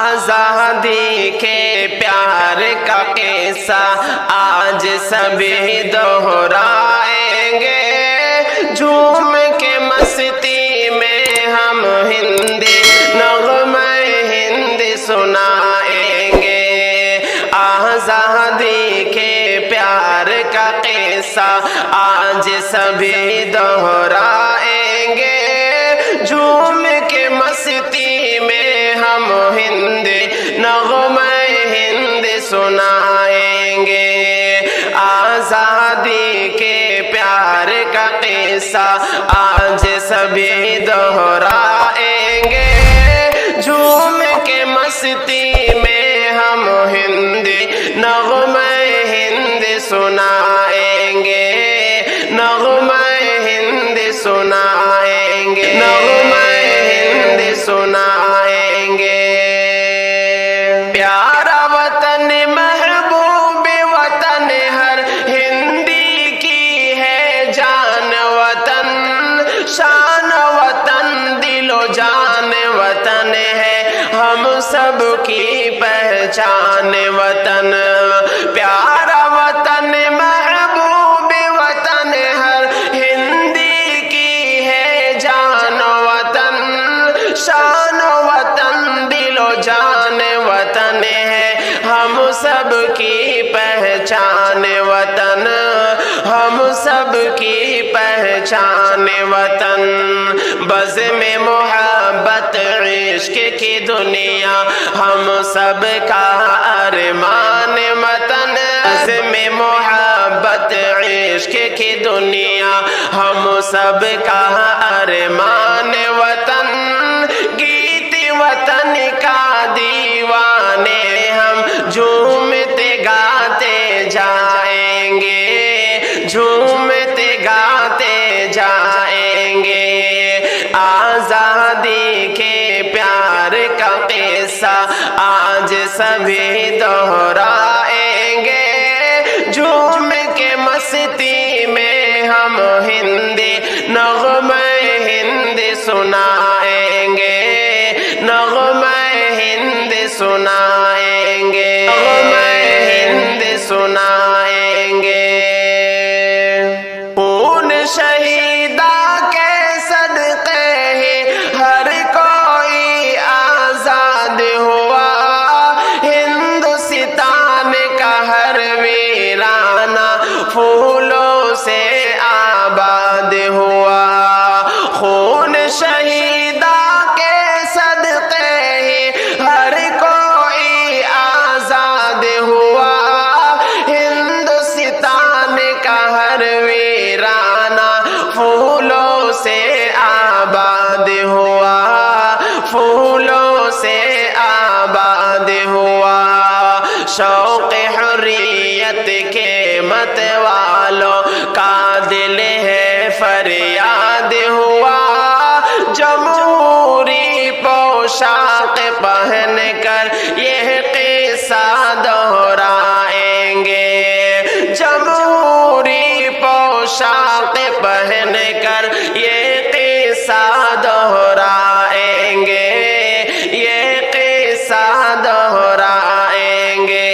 آزادی کے پیار کا قصہ آج سبھی دہرائیں گے، جھوم کے مستی میں ہم ہندی نغمہ ہند سنائیں گے۔ آزادی کے پیار کا قصہ آج سبھی دہرائیں گے، جھوم کے مستی میں ہم ہندی نغمہ ہند سنائیں گے۔ آزادی کے پیار کا قصہ آج سبھی دہرائیں گے، جھوم کے مستی میں ہم ہندی نغمہ ہند سنائیں گے، نغمہ ہند سنائیں گے، نغمہ ہند سنائیں گے۔ پیارا وطن محبوب وطن ہر ہندی کی ہے جان وطن، شان وطن دل و جان وطن ہے ہم سب کی پہچان وطن۔ پیارا وطن محبوب وطن ہر ہندی کی ہے جان وطن، شان وطن دل و جان وطن ہے ہم سب کی پہچان وطن، ہم سب کی پہچان وطن۔ بزم محبت عشق کی دنیا ہم سب کا ارمان وطن، بزم محبت عشق کی دنیا ہم سب کا ارمان وطن، گیت وطن کا دیوانے ہم جھومتے گاتے جائیں گے، جھومتے گاتے جائیں گے۔ آزادی کے پیار کا قصہ آج سبھی دہرائیں گے، جھوم کے مستی میں ہم ہندی نغمہ ہند سنائیں گے، نغمہ ہند سنائیں گے، نغمہ ہند سنائیں گے۔ خون شہیدہ کے صدقے ہی ہر کوئی آزاد ہوا، ہندوستان کا ہر ویرانہ پھولوں سے آباد ہوا۔ خون شہیدہ کے صدقے ہی ہر کوئی آزاد ہوا، ہندوستان کا ہر ویرانہ پھولوں سے آباد ہوا، پھولوں سے آباد ہوا۔ شوق حریت کے مت والوں کا دل ہے فریاد ہوا، جمہوری پوشاک پہن کر یہ قصہ دہرائیں گے، جمہوری پوشاک پہن کر یہ قصہ دہرائیں گے، یہ قصہ دہرائیں گے۔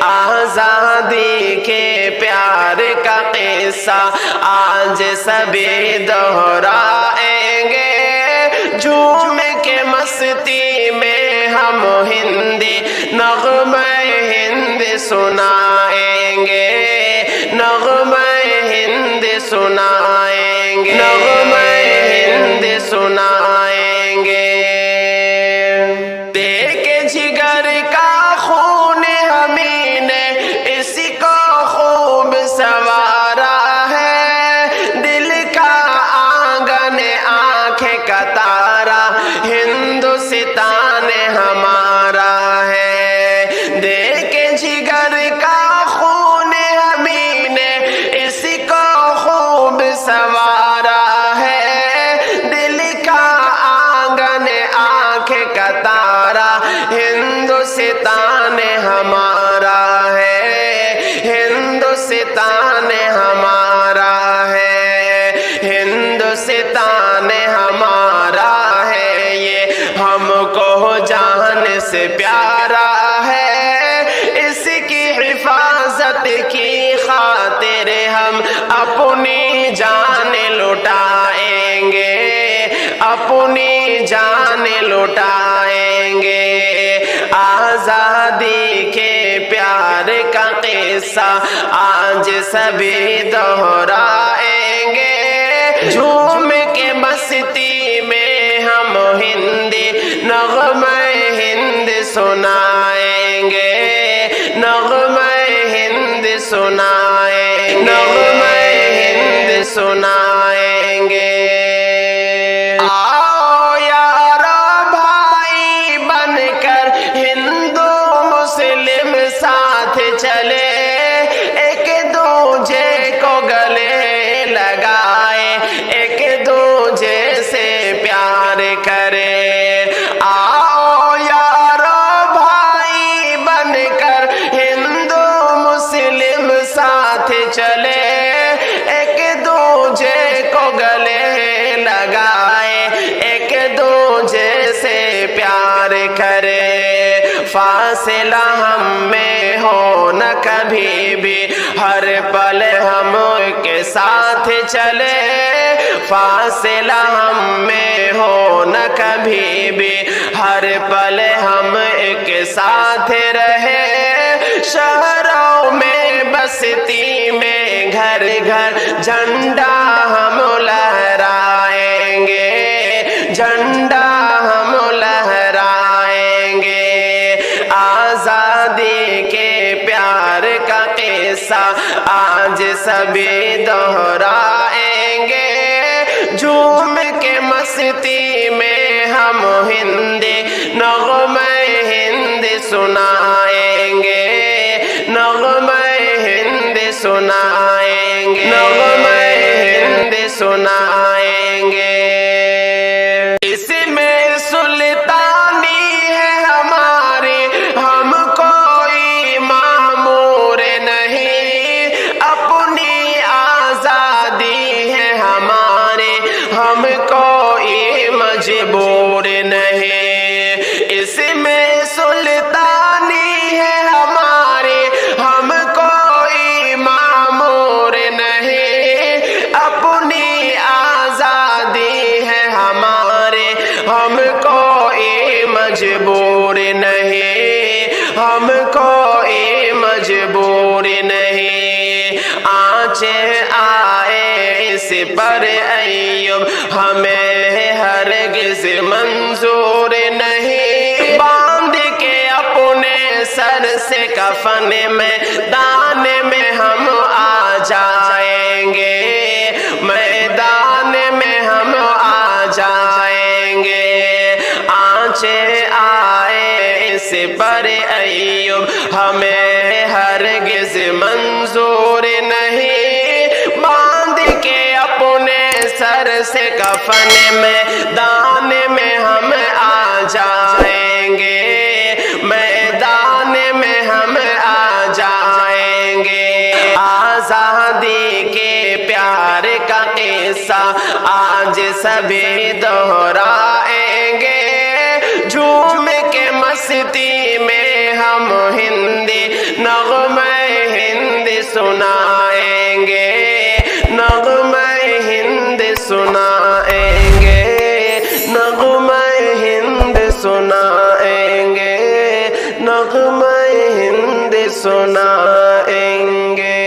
آزادی کے پیار کا قصہ آج سبھی دہرائیں گے، جھوم کے مستی میں ہم ہندی نغمہ ہند سنائیں گے، نغمہ ہند سنائیں گے، نغمہ ہند سنائیں گے۔ دیکھ جگر کا خون ہمیں نے اسی کو خوب سنوارا ہے، دل کا آنگن آنکھ کا تارا ہندوستان ہمارا ہے۔ دیکھ جگر کا خون ہمیں نے اسی کو خوب سنوارا ہے، دل کا آنگن آنکھ کا تارا ہندوستان ہمارا ہے، ہندوستان ہمارا ہے، ہندوستان ہمارا ہے، یہ ہم کو جان سے پیارا ہے، اس کی حفاظت کی خاطر ہم اپنی جان لٹائیں گے، اپنی جان لٹائیں گے۔ آزادی کے پیار کا قصہ آج سبھی دہرائیں گے، جھوم کے مستی میں ہم ہندی نغمہ ہند سنائیں گے، نغمہ ہند سنائیں گے، نغمہ ہند سنائیں گے۔ آؤ یارو بھائی بن کر ہندو مسلم ساتھ چلے، ایک دوجے کو گلے لگائے، ایک دوجے سے پیار کرے۔ آؤ یارو بھائی بن کر ہندو مسلم ساتھ چلے، ایک دوجے کو گلے لگائے، ایک دوجے سے پیار کرے۔ فاصلہ ہم میں ہو نہ کبھی بھی، ہر پل ہم کے ساتھ چلے، فاصلہ ہم میں ہو نہ کبھی بھی، ہر پل ہم ایک ساتھ رہے۔ شہروں میں بستی میں گھر گھر جھنڈا ہم لہرائیں گے، جھنڈا ہم لہرائیں گے۔ آزادی کے پیار کا قصہ آج سبھی دہرائیں گے، جھوم کے مستی میں ہم ہندی نغمہ ہند سنائیں گے، نغمہ ہند سنائیں گے، نغمہ ہند سنائیں گے۔ اس میں سلطانی ہے ہماری، ہم کوئی معمور نہیں، اپنی آزادی ہے ہماری، ہم کوئی مجبور نہیں۔ اس میں سلطانی ہے ہماری، ہم کوئی معمور نہیں، اپنی آزادی ہے ہمارے، ہم کوئی مجبور نہیں، ہم کوئی مجبور نہیں۔ آنچیں آئے اس پر ایوب ہمیں ہرگز منظور نہیں، باندھ کے اپنے سر سے کفن میں دان میں ہم آ جائیں گے، میدان میں ہم آ جائیں گے۔ آنچیں آئے اس پر ایوب ہمیں ہرگز منظور نہیں، باندھ کے اپنے سر سے کفن میں دان میں ہم آ جائیں گے، میدان میں ہم آ جائیں گے۔ آزادی کے پیار کا قصہ آج سبھی دہرائیں گے، جھوم کے مستی میں ہم ہندی نغمہ ہند سنائیں گے، نغمہ ہند سنائیں گے، نغمہ ہند سنائیں گے، نغمہ ہند سنائیں گے۔